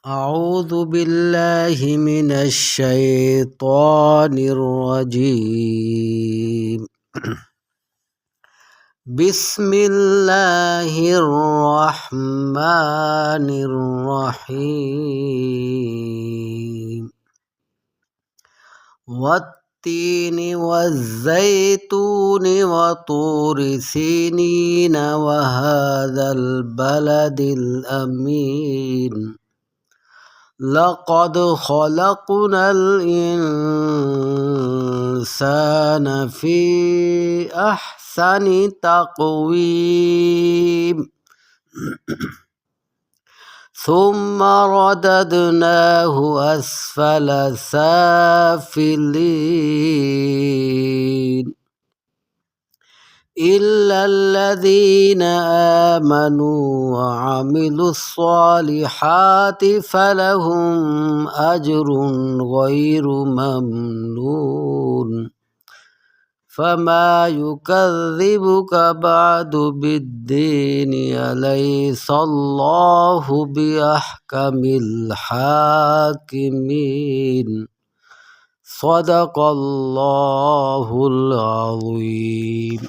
أعوذ بالله من الشيطان الرجيم. بسم الله الرحمن الرحيم. والتين والزيتون وطور سينين وهذا البلد الأمين. لقد خلقنا الإنسان في أحسن تقويم ثم رددناه أسفل سافلين إلا الذين آمنوا وعملوا الصالحات فلهم أجر غير ممنون. فما يكذبك بعد بالدين؟ أليس الله بأحكم الحاكمين. صدق الله العظيم.